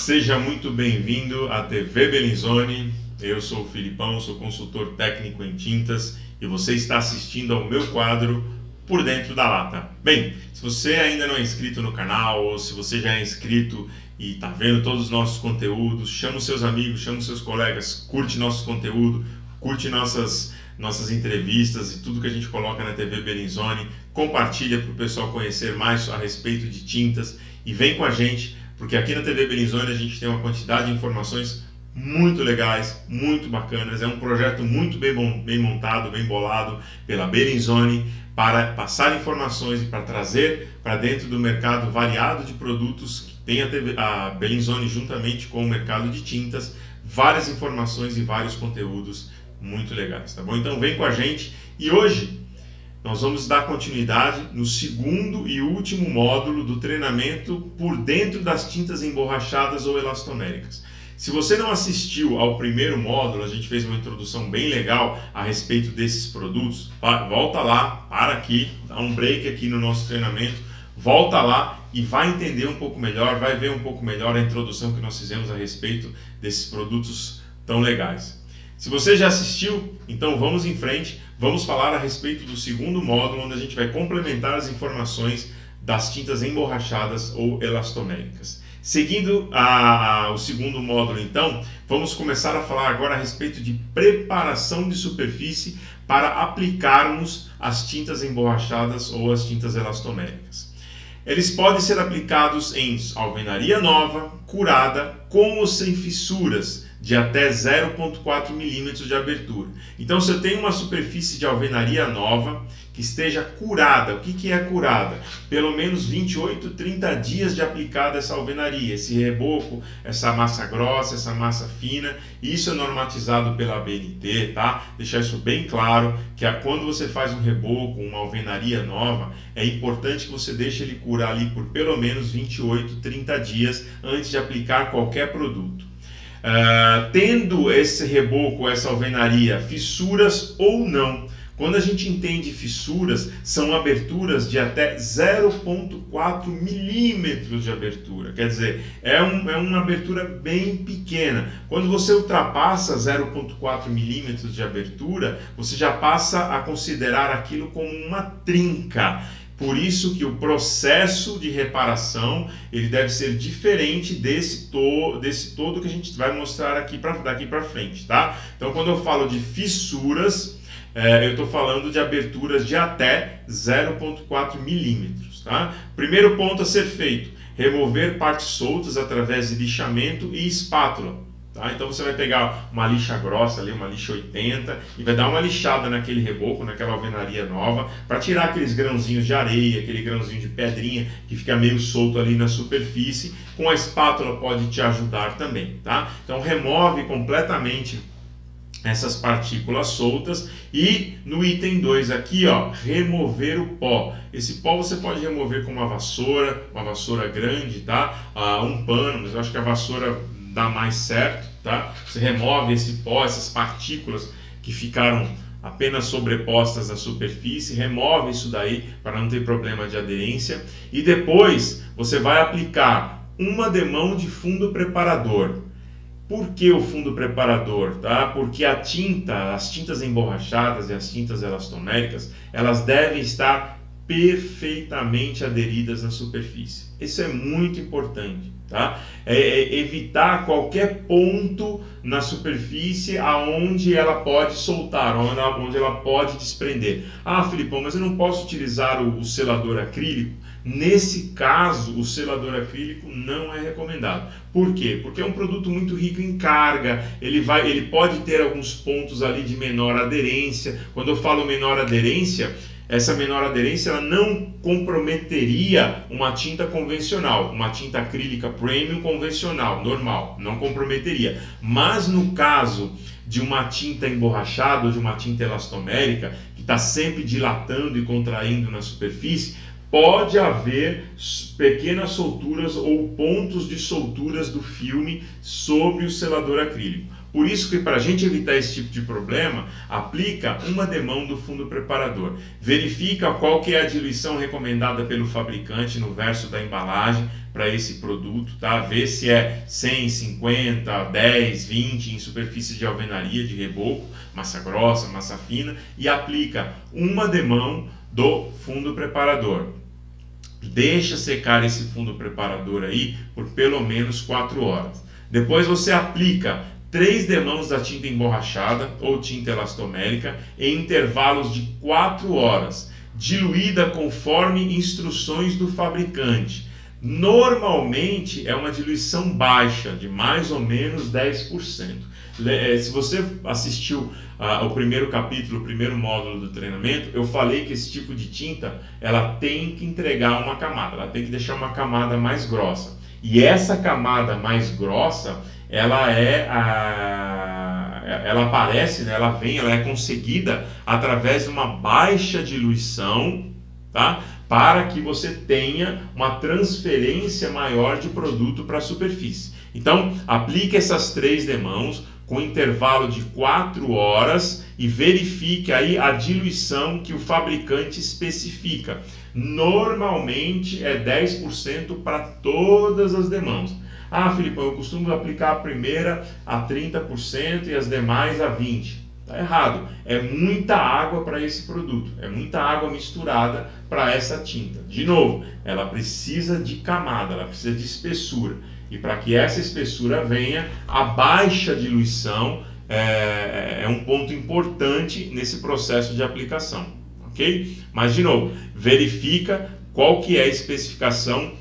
Seja muito bem-vindo à TV Bellinzone. Eu sou o Filipão, sou consultor técnico em tintas e você está assistindo ao meu quadro Por Dentro da Lata. Bem, se você ainda não é inscrito no canal ou se você já é inscrito e está vendo todos os nossos conteúdos, chama os seus amigos, chama os seus colegas, curte nosso conteúdo, curte nossas entrevistas e tudo que a gente coloca na TV Bellinzone, compartilha para o pessoal conhecer mais a respeito de tintas e vem com a gente, porque aqui na TV Bellinzone a gente tem uma quantidade de informações muito legais, muito bacanas. É um projeto muito bem montado, bem bolado pela Bellinzone para passar informações e para trazer para dentro do mercado variado de produtos que tem a Bellinzone juntamente com o mercado de tintas, várias informações e vários conteúdos muito legais, tá bom? Então vem com a gente e hoje nós vamos dar continuidade no segundo e último módulo do treinamento por dentro das tintas emborrachadas ou elastoméricas. Se você não assistiu ao primeiro módulo, a gente fez uma introdução bem legal a respeito desses produtos. Volta lá, para aqui, dá um break aqui no nosso treinamento, volta lá e vai entender um pouco melhor, vai ver um pouco melhor a introdução que nós fizemos a respeito desses produtos tão legais. Se você já assistiu, então vamos em frente, vamos falar a respeito do segundo módulo, onde a gente vai complementar as informações das tintas emborrachadas ou elastoméricas. Seguindo o segundo módulo, então, vamos começar a falar agora a respeito de preparação de superfície para aplicarmos as tintas emborrachadas ou as tintas elastoméricas. Eles podem ser aplicados em alvenaria nova, curada, com ou sem fissuras, de até 0,4 milímetros de abertura. Então, se eu tenho uma superfície de alvenaria nova que esteja curada, o que é curada? Pelo menos 28, 30 dias de aplicada essa alvenaria, esse reboco, essa massa grossa, essa massa fina. Isso é normatizado pela ABNT, tá? Deixar isso bem claro, que quando você faz um reboco, uma alvenaria nova, é importante que você deixe ele curar ali por pelo menos 28, 30 dias antes de aplicar qualquer produto. Tendo esse reboco, essa alvenaria, fissuras ou não. Quando a gente entende fissuras, são aberturas de até 0,4 milímetros de abertura. Quer dizer, é uma abertura bem pequena. Quando você ultrapassa 0,4 milímetros de abertura, você já passa a considerar aquilo como uma trinca. Por isso que o processo de reparação ele deve ser diferente desse todo que a gente vai mostrar aqui daqui para frente, tá? Então, quando eu falo de fissuras, eu estou falando de aberturas de até 0,4 milímetros, tá? Primeiro ponto a ser feito: remover partes soltas através de lixamento e espátula. Tá? Então você vai pegar uma lixa grossa, ali, uma lixa 80, e vai dar uma lixada naquele reboco, naquela alvenaria nova, para tirar aqueles grãozinhos de areia, aquele grãozinho de pedrinha que fica meio solto ali na superfície. Com a espátula pode te ajudar também. Tá? Então remove completamente essas partículas soltas. E no item 2 aqui, ó, remover o pó. Esse pó você pode remover com uma vassoura grande, tá? Um pano, mas eu acho que a vassoura dá mais certo, tá? Você remove esse pó, essas partículas que ficaram apenas sobrepostas à superfície, remove isso daí para não ter problema de aderência. E depois você vai aplicar uma demão de fundo preparador. Por que o fundo preparador? Tá? Porque as tintas emborrachadas e as tintas elastoméricas, elas devem estar perfeitamente aderidas na superfície. Isso é muito importante. Tá? Evitar qualquer ponto na superfície aonde ela pode soltar, onde ela pode desprender. Ah, Filipão, mas eu não posso utilizar o selador acrílico? Nesse caso, o selador acrílico não é recomendado. Por quê? Porque é um produto muito rico em carga, ele pode ter alguns pontos ali de menor aderência. Quando eu falo menor aderência, essa menor aderência ela não comprometeria uma tinta convencional, uma tinta acrílica premium convencional, normal, não comprometeria. Mas no caso de uma tinta emborrachada ou de uma tinta elastomérica, que está sempre dilatando e contraindo na superfície, pode haver pequenas solturas ou pontos de solturas do filme sobre o selador acrílico. Por isso que, para a gente evitar esse tipo de problema, aplica uma demão do fundo preparador. Verifica qual que é a diluição recomendada pelo fabricante no verso da embalagem para esse produto, tá? Vê se é 100, 50, 10, 20 em superfície de alvenaria, de reboco, massa grossa, massa fina, e aplica uma demão do fundo preparador. Deixa secar esse fundo preparador aí por pelo menos 4 horas. Depois você aplica 3 demãos da tinta emborrachada ou tinta elastomérica em intervalos de 4 horas, diluída conforme instruções do fabricante. Normalmente é uma diluição baixa, de mais ou menos 10%. Se você assistiu o primeiro capítulo, o primeiro módulo do treinamento, eu falei que esse tipo de tinta ela tem que entregar uma camada, ela tem que deixar uma camada mais grossa. E essa camada mais grossa, ela aparece, né, ela é conseguida através de uma baixa diluição, tá? Para que você tenha uma transferência maior de produto para a superfície. Então, aplique essas 3 demãos com intervalo de 4 horas e verifique aí a diluição que o fabricante especifica. Normalmente é 10% para todas as demãos. Ah, Filipão, eu costumo aplicar a primeira a 30% e as demais a 20%. Está errado. É muita água para esse produto. É muita água misturada para essa tinta. De novo, ela precisa de camada, ela precisa de espessura. E para que essa espessura venha, a baixa diluição é um ponto importante nesse processo de aplicação. Ok? Mas, de novo, verifica qual que é a especificação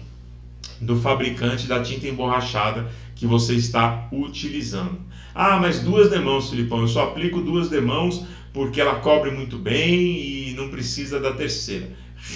do fabricante da tinta emborrachada que você está utilizando. Ah, mas 2 demãos, Filipão, eu só aplico 2 demãos porque ela cobre muito bem e não precisa da terceira.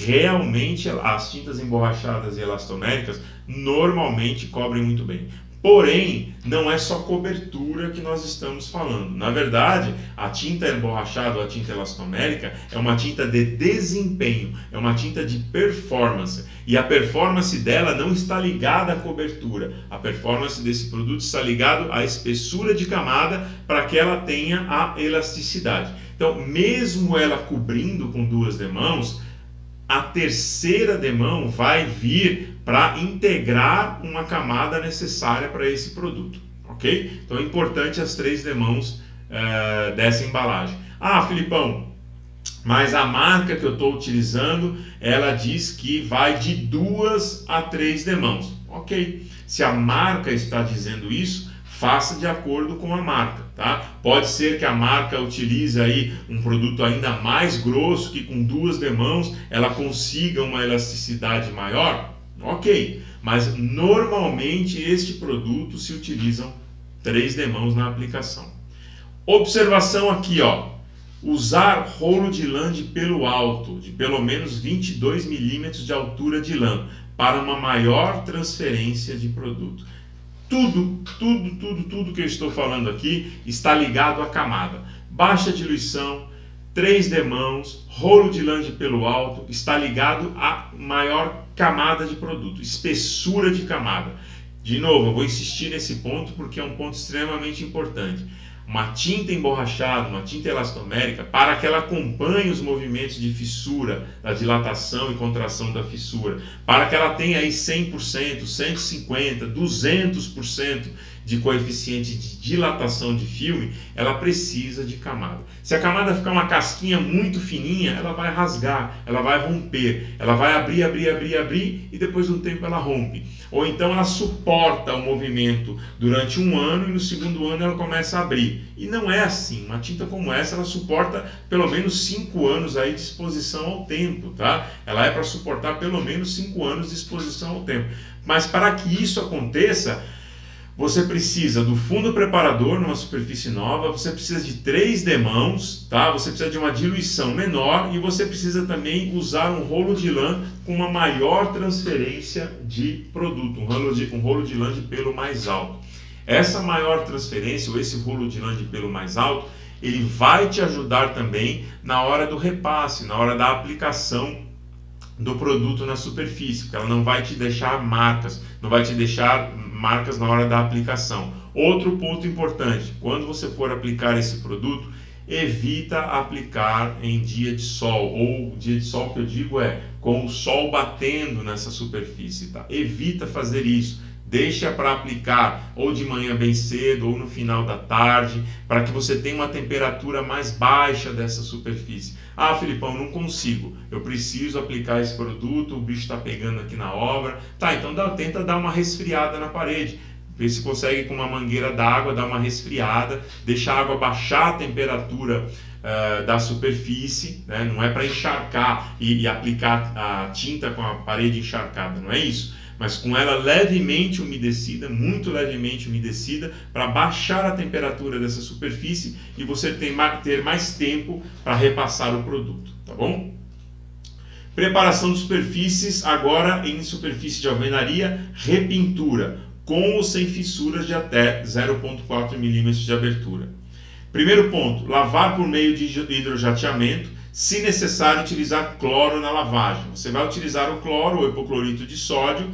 Realmente as tintas emborrachadas e elastoméricas normalmente cobrem muito bem. Porém, não é só cobertura que nós estamos falando. Na verdade, a tinta emborrachada ou a tinta elastomérica é uma tinta de desempenho, é uma tinta de performance. E a performance dela não está ligada à cobertura. A performance desse produto está ligada à espessura de camada para que ela tenha a elasticidade. Então, mesmo ela cobrindo com 2 demãos, a terceira demão vai vir para integrar uma camada necessária para esse produto, ok? Então é importante as 3 demãos dessa embalagem. Ah, Filipão, mas a marca que eu estou utilizando, ela diz que vai de 2 a 3 demãos. Ok, se a marca está dizendo isso, faça de acordo com a marca, tá? Pode ser que a marca utilize aí um produto ainda mais grosso, que com 2 demãos ela consiga uma elasticidade maior, ok, mas normalmente este produto se utilizam 3 demãos na aplicação. Observação aqui, ó, usar rolo de lã de pelo alto, de pelo menos 22 milímetros de altura de lã, para uma maior transferência de produto. Tudo que eu estou falando aqui está ligado à camada. Baixa diluição, 3 demãos, rolo de lã de pelo alto, está ligado à maior camada de produto, espessura de camada. De novo, eu vou insistir nesse ponto porque é um ponto extremamente importante. Uma tinta emborrachada, uma tinta elastomérica, para que ela acompanhe os movimentos de fissura, da dilatação e contração da fissura, para que ela tenha aí 100%, 150%, 200% de coeficiente de dilatação de filme, ela precisa de camada. Se a camada ficar uma casquinha muito fininha, ela vai rasgar, ela vai romper, ela vai abrir e depois de um tempo ela rompe. Ou então ela suporta o movimento durante 1 ano e no segundo ano ela começa a abrir. E não é assim. Uma tinta como essa, ela suporta pelo menos 5 anos aí de exposição ao tempo, tá? Ela é para suportar pelo menos 5 anos de exposição ao tempo. Mas para que isso aconteça, você precisa do fundo preparador numa superfície nova, você precisa de 3 demãos, tá? Você precisa de uma diluição menor e você precisa também usar um rolo de lã com uma maior transferência de produto, um rolo de lã de pelo mais alto. Essa maior transferência, ou esse rolo de lã de pelo mais alto, ele vai te ajudar também na hora do repasse, na hora da aplicação do produto na superfície, porque ela não vai te deixar marcas, não vai te deixar marcas na hora da aplicação. Outro ponto importante, quando você for aplicar esse produto, evita aplicar em dia de sol, ou dia de sol que eu digo é com o sol batendo nessa superfície, tá? Evita fazer isso. Deixa para aplicar ou de manhã bem cedo ou no final da tarde, para que você tenha uma temperatura mais baixa dessa superfície. Ah, Filipão, não consigo, eu preciso aplicar esse produto, o bicho está pegando aqui na obra. Tá, então tenta dar uma resfriada na parede. Vê se consegue com uma mangueira d'água dar uma resfriada, deixar a água baixar a temperatura da superfície, né? Não é para encharcar e aplicar a tinta com a parede encharcada, não é isso. Mas com ela levemente umedecida, muito levemente umedecida, para baixar a temperatura dessa superfície e você ter mais tempo para repassar o produto, tá bom? Preparação de superfícies, agora em superfície de alvenaria, repintura, com ou sem fissuras de até 0,4 mm de abertura. Primeiro ponto, lavar por meio de hidrojateamento, se necessário utilizar cloro na lavagem. Você vai utilizar o cloro ou hipoclorito de sódio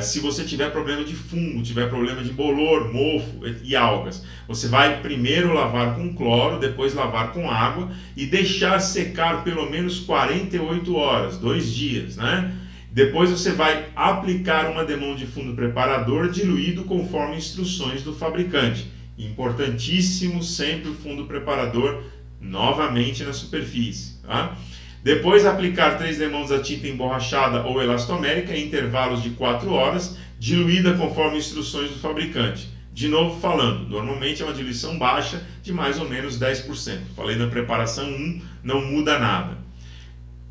se você tiver problema de fungo, tiver problema de bolor, mofo e algas. Você vai primeiro lavar com cloro, depois lavar com água e deixar secar pelo menos 48 horas, 2 dias, né? Depois você vai aplicar uma demão de fundo preparador diluído conforme instruções do fabricante. Importantíssimo sempre o fundo preparador novamente na superfície. Tá? Depois aplicar 3 demãos da tinta emborrachada ou elastomérica em intervalos de 4 horas, diluída conforme instruções do fabricante. De novo falando, normalmente é uma diluição baixa de mais ou menos 10%. Falei na preparação 1, não muda nada.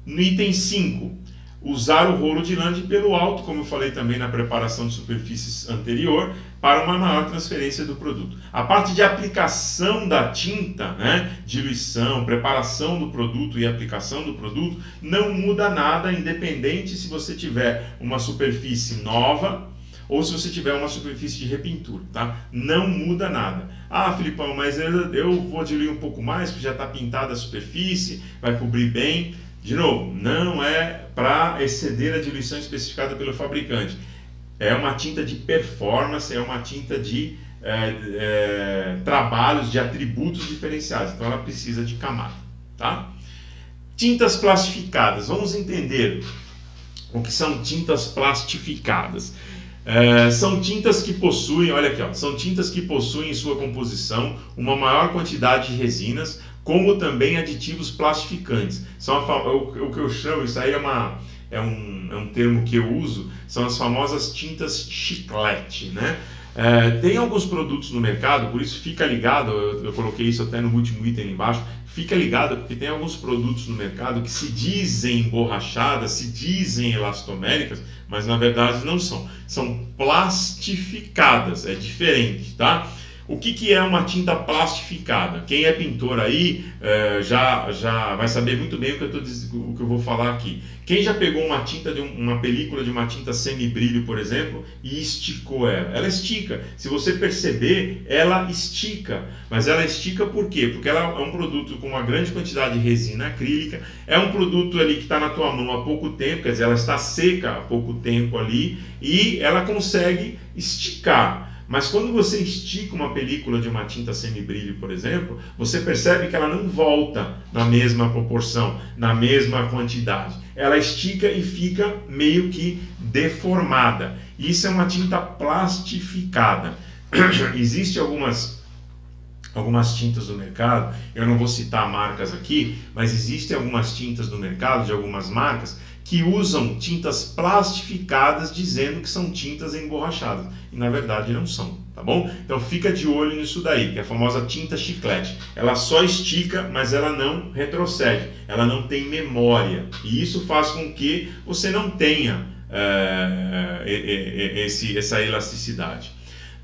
No item 5, usar o rolo de lã de pelo alto, como eu falei também na preparação de superfícies anterior, para uma maior transferência do produto. A parte de aplicação da tinta, né, diluição, preparação do produto e aplicação do produto, não muda nada, independente se você tiver uma superfície nova ou se você tiver uma superfície de repintura, tá? Não muda nada. Ah, Filipão, mas eu vou diluir um pouco mais, porque já está pintada a superfície, vai cobrir bem. De novo, não é para exceder a diluição especificada pelo fabricante. É uma tinta de performance, é uma tinta de trabalhos, de atributos diferenciados. Então ela precisa de camada. Tá? Tintas plastificadas. Vamos entender o que são tintas plastificadas. São tintas que possuem, olha aqui, ó, são tintas que possuem em sua composição uma maior quantidade de resinas, como também aditivos plastificantes. São o que eu chamo, isso aí é um termo que eu uso, são as famosas tintas chiclete, né? Tem alguns produtos no mercado, por isso fica ligado, eu coloquei isso até no último item ali embaixo, fica ligado porque tem alguns produtos no mercado que se dizem borrachadas, se dizem elastoméricas, mas na verdade não são. São plastificadas, é diferente, tá? O que é uma tinta plastificada? Quem é pintor aí já vai saber muito bem o que eu vou falar aqui. Quem já pegou uma película de uma tinta semibrilho, por exemplo, e esticou ela? Ela estica. Se você perceber, ela estica. Mas ela estica por quê? Porque ela é um produto com uma grande quantidade de resina acrílica, é um produto ali que está na tua mão há pouco tempo, quer dizer, ela está seca há pouco tempo ali, e ela consegue esticar. Mas quando você estica uma película de uma tinta semibrilho, por exemplo, você percebe que ela não volta na mesma proporção, na mesma quantidade. Ela estica e fica meio que deformada. Isso é uma tinta plastificada. Existem algumas tintas no mercado, eu não vou citar marcas aqui, mas existem algumas tintas no mercado de algumas marcas que usam tintas plastificadas dizendo que são tintas emborrachadas. E na verdade não são, tá bom? Então fica de olho nisso daí, que é a famosa tinta chiclete. Ela só estica, mas ela não retrocede, ela não tem memória. E isso faz com que você não tenha essa elasticidade.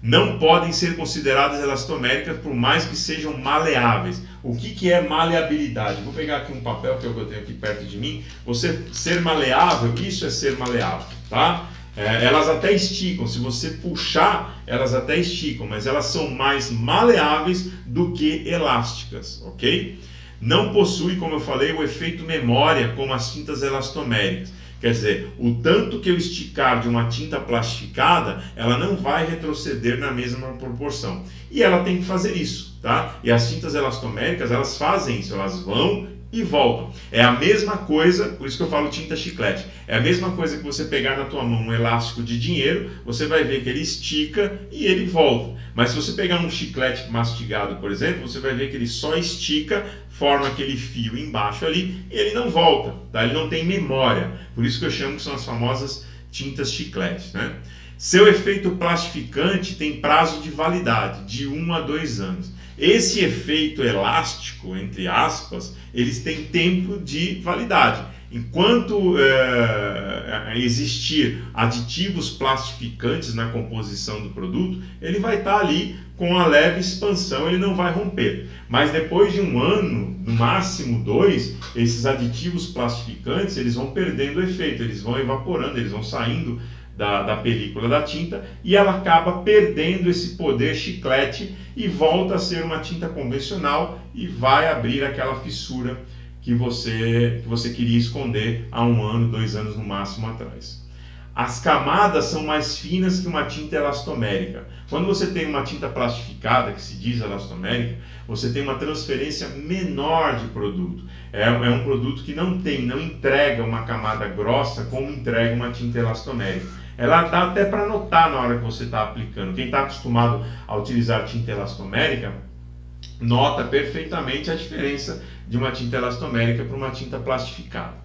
Não podem ser consideradas elastoméricas por mais que sejam maleáveis. O que é maleabilidade? Vou pegar aqui um papel que eu tenho aqui perto de mim. Você ser maleável, isso é ser maleável, tá? Elas até esticam, se você puxar, elas até esticam, mas elas são mais maleáveis do que elásticas, ok? Não possui, como eu falei, o efeito memória como as tintas elastoméricas. Quer dizer, o tanto que eu esticar de uma tinta plastificada, ela não vai retroceder na mesma proporção. E ela tem que fazer isso, tá? E as tintas elastoméricas, elas fazem isso, elas vão e voltam. É a mesma coisa, por isso que eu falo tinta chiclete. É a mesma coisa que você pegar na tua mão um elástico de dinheiro, você vai ver que ele estica e ele volta. Mas se você pegar um chiclete mastigado, por exemplo, você vai ver que ele só estica, forma aquele fio embaixo ali e ele não volta, tá? Ele não tem memória. Por isso que eu chamo que são as famosas tintas chiclete, né? Seu efeito plastificante tem prazo de validade de 1 a 2 anos. Esse efeito elástico, entre aspas, eles têm tempo de validade. Enquanto existir aditivos plastificantes na composição do produto, ele vai estar ali com a leve expansão, ele não vai romper. Mas depois de 1 ano, no máximo 2, esses aditivos plastificantes eles vão perdendo o efeito, eles vão evaporando, eles vão saindo da película da tinta e ela acaba perdendo esse poder chiclete e volta a ser uma tinta convencional e vai abrir aquela fissura que você queria esconder há 1 ano, 2 anos no máximo atrás. As camadas são mais finas que uma tinta elastomérica. Quando você tem uma tinta plastificada, que se diz elastomérica, você tem uma transferência menor de produto. É um produto que não entrega uma camada grossa como entrega uma tinta elastomérica. Ela dá até para notar na hora que você está aplicando. Quem está acostumado a utilizar tinta elastomérica, nota perfeitamente a diferença de uma tinta elastomérica para uma tinta plastificada.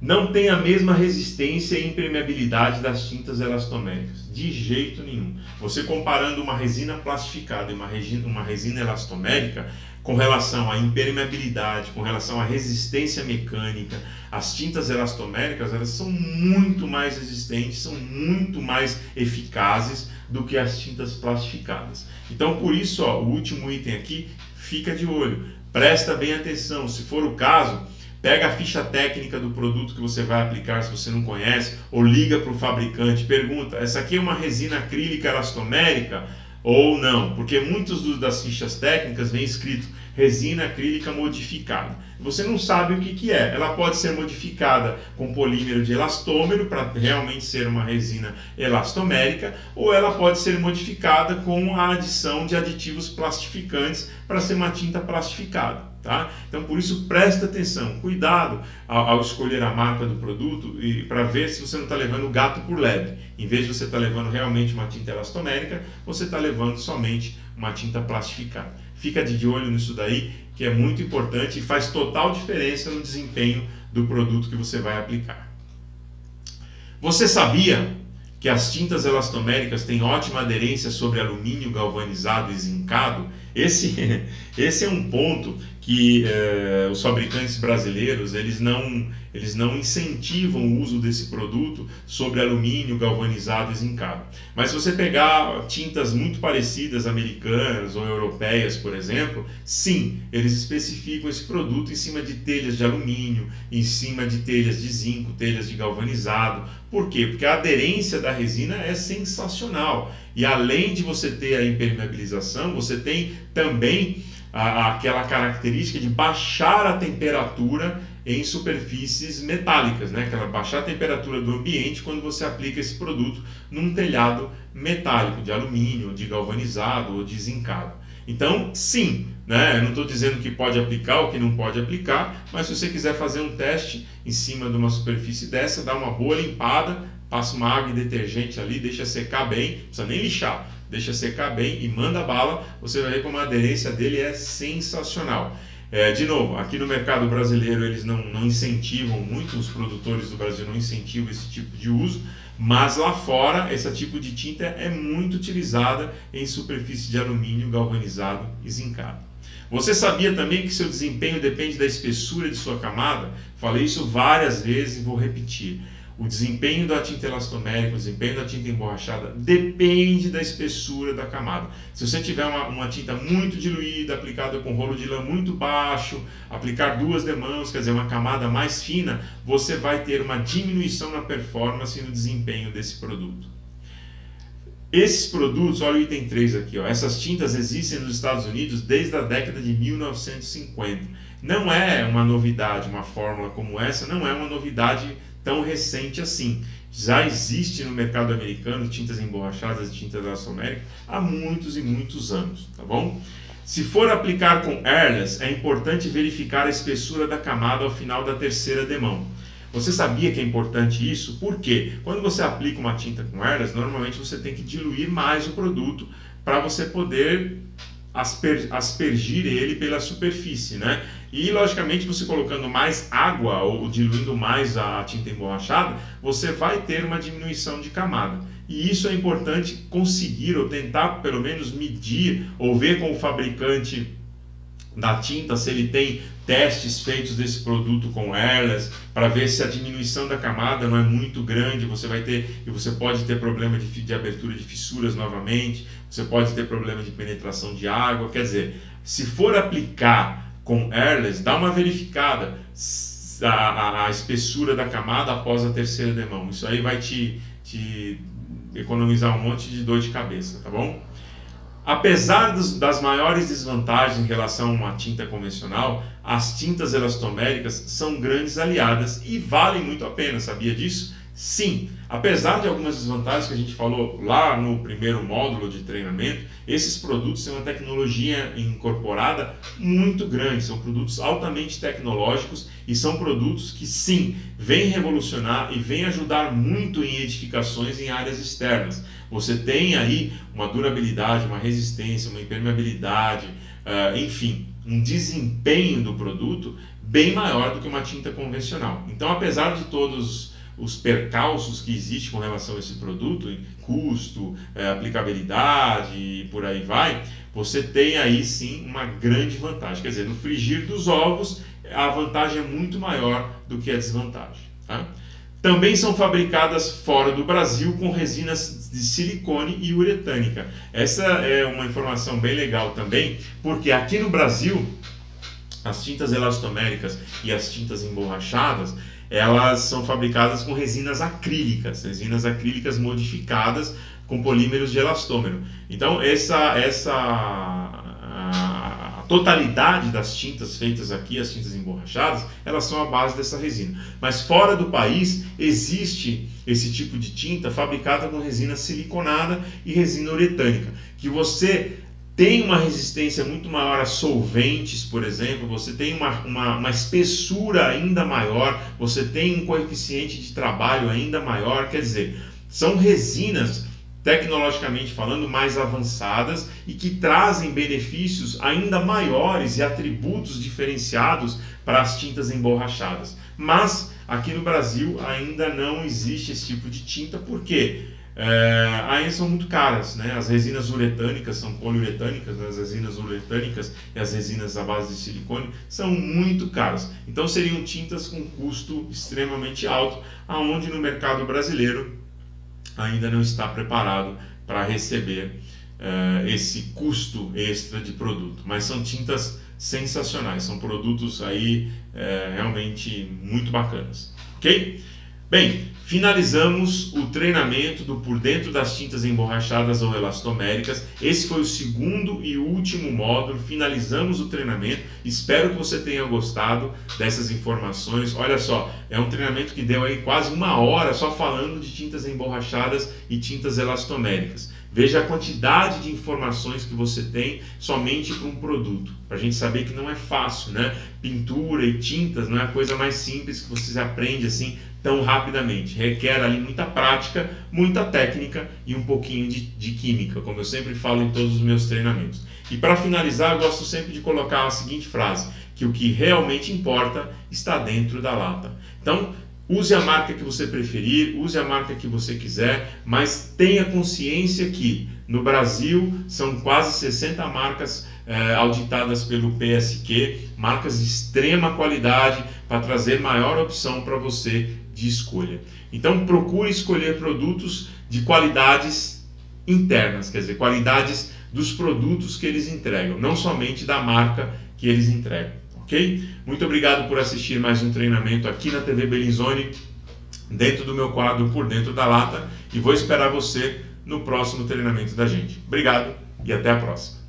Não tem a mesma resistência e impermeabilidade das tintas elastoméricas, de jeito nenhum. Você comparando uma resina plastificada e uma resina elastomérica, com relação à impermeabilidade, com relação à resistência mecânica, as tintas elastoméricas elas são muito mais resistentes, são muito mais eficazes do que as tintas plastificadas. Então, por isso, o último item aqui, fica de olho, presta bem atenção. Se for o caso, pega a ficha técnica do produto que você vai aplicar, se você não conhece, ou liga para o fabricante, pergunta, essa aqui é uma resina acrílica elastomérica ou não? Porque muitas das fichas técnicas vem escrito resina acrílica modificada. Você não sabe o que é. Ela pode ser modificada com polímero de elastômero para realmente ser uma resina elastomérica, ou ela pode ser modificada com a adição de aditivos plastificantes para ser uma tinta plastificada. Tá? Então, por isso, presta atenção, cuidado ao escolher a marca do produto e para ver se você não está levando o gato por lebre. Em vez de você estar levando realmente uma tinta elastomérica, você está levando somente uma tinta plastificada. Fica de olho nisso daí, que é muito importante e faz total diferença no desempenho do produto que você vai aplicar. Você sabia que as tintas elastoméricas têm ótima aderência sobre alumínio galvanizado e zincado? Esse é um ponto que os fabricantes brasileiros eles não incentivam o uso desse produto sobre alumínio galvanizado e zincado. Mas se você pegar tintas muito parecidas, americanas ou europeias, por exemplo, sim, eles especificam esse produto em cima de telhas de alumínio, em cima de telhas de zinco, telhas de galvanizado. Por quê? Porque a aderência da resina é sensacional. E além de você ter a impermeabilização, você tem também aquela característica de baixar a temperatura em superfícies metálicas, né? Aquela baixar a temperatura do ambiente quando você aplica esse produto num telhado metálico, de alumínio, de galvanizado ou de zincado. Então, sim, né? Eu não estou dizendo que pode aplicar ou que não pode aplicar, mas se você quiser fazer um teste em cima de uma superfície dessa, dá uma boa limpada, passa uma água e detergente ali, deixa secar bem, não precisa nem lixar, deixa secar bem e manda bala, você vai ver como a aderência dele é sensacional. De novo, aqui no mercado brasileiro eles não incentivam muito, os produtores do Brasil não incentivam esse tipo de uso, mas lá fora esse tipo de tinta é muito utilizada em superfície de alumínio galvanizado e zincado. Você sabia também que seu desempenho depende da espessura de sua camada? Falei isso várias vezes e vou repetir. O desempenho da tinta elastomérica, o desempenho da tinta emborrachada depende da espessura da camada. Se você tiver uma tinta muito diluída, aplicada com rolo de lã muito baixo, aplicar 2 demãos, quer dizer, uma camada mais fina, você vai ter uma diminuição na performance e no desempenho desse produto. Esses produtos, olha o item 3 aqui, essas tintas existem nos Estados Unidos desde a década de 1950. Não é uma novidade, uma fórmula como essa, não é uma novidade tão recente assim. Já existe no mercado americano tintas emborrachadas e tintas elastoméricas há muitos e muitos anos, tá bom? Se for aplicar com airless, é importante verificar a espessura da camada ao final da terceira demão. Você sabia que é importante isso? Por quê? Quando você aplica uma tinta com airless, normalmente você tem que diluir mais o produto para você poder aspergir ele pela superfície, né? E logicamente você colocando mais água ou diluindo mais a tinta emborrachada, você vai ter uma diminuição de camada. E isso é importante conseguir ou tentar pelo menos medir ou ver com o fabricante da tinta se ele tem testes feitos desse produto com airless para ver se a diminuição da camada não é muito grande. Você vai ter, e você pode ter problema de abertura de fissuras novamente, você pode ter problema de penetração de água. Quer dizer, se for aplicar com airless, dá uma verificada a espessura da camada após a terceira demão. Isso aí vai te economizar um monte de dor de cabeça, tá bom? Apesar das maiores desvantagens em relação a uma tinta convencional, as tintas elastoméricas são grandes aliadas e valem muito a pena, sabia disso? Sim, apesar de algumas desvantagens que a gente falou lá no primeiro módulo de treinamento, esses produtos têm uma tecnologia incorporada muito grande, são produtos altamente tecnológicos e são produtos que sim, vêm revolucionar e vêm ajudar muito em edificações em áreas externas. Você tem aí uma durabilidade, uma resistência, uma impermeabilidade, enfim, um desempenho do produto bem maior do que uma tinta convencional. Então, apesar de todos os percalços que existem com relação a esse produto, custo, aplicabilidade e por aí vai, você tem aí sim uma grande vantagem. Quer dizer, no frigir dos ovos, a vantagem é muito maior do que a desvantagem. Tá? Também são fabricadas fora do Brasil com resinas de silicone e uretânica. Essa é uma informação bem legal também, porque aqui no Brasil, as tintas elastoméricas e as tintas emborrachadas, elas são fabricadas com resinas acrílicas modificadas com polímeros de elastômero. Então, a totalidade das tintas feitas aqui, as tintas emborrachadas, elas são à base dessa resina. Mas fora do país, existe esse tipo de tinta fabricada com resina siliconada e resina uretânica, que você tem uma resistência muito maior a solventes, por exemplo, você tem uma espessura ainda maior, você tem um coeficiente de trabalho ainda maior, quer dizer, são resinas tecnologicamente falando mais avançadas e que trazem benefícios ainda maiores e atributos diferenciados para as tintas emborrachadas. Mas aqui no Brasil ainda não existe esse tipo de tinta, por quê? Ainda são muito caras, né? As resinas uretânicas são poliuretânicas, né? As resinas uretânicas e as resinas à base de silicone são muito caras. Então seriam tintas com custo extremamente alto, aonde no mercado brasileiro ainda não está preparado para receber esse custo extra de produto. Mas são tintas sensacionais, são produtos aí realmente muito bacanas, ok? Bem, finalizamos o treinamento do por dentro das tintas emborrachadas ou elastoméricas. Esse foi o segundo e último módulo. Finalizamos o treinamento. Espero que você tenha gostado dessas informações. Olha só, é um treinamento que deu aí quase 1 hora só falando de tintas emborrachadas e tintas elastoméricas. Veja a quantidade de informações que você tem somente para um produto, para a gente saber que não é fácil, né? Pintura e tintas não é a coisa mais simples que você aprende assim tão rapidamente. Requer ali muita prática, muita técnica e um pouquinho de química, como eu sempre falo em todos os meus treinamentos. E para finalizar, eu gosto sempre de colocar a seguinte frase, que o que realmente importa está dentro da lata. Então, use a marca que você preferir, use a marca que você quiser, mas tenha consciência que no Brasil são quase 60 marcas auditadas pelo PSQ, marcas de extrema qualidade para trazer maior opção para você de escolha. Então procure escolher produtos de qualidades internas, quer dizer, qualidades dos produtos que eles entregam, não somente da marca que eles entregam. Ok? Muito obrigado por assistir mais um treinamento aqui na TV Bellinzone, dentro do meu quadro Por Dentro da Lata, e vou esperar você no próximo treinamento da gente. Obrigado e até a próxima.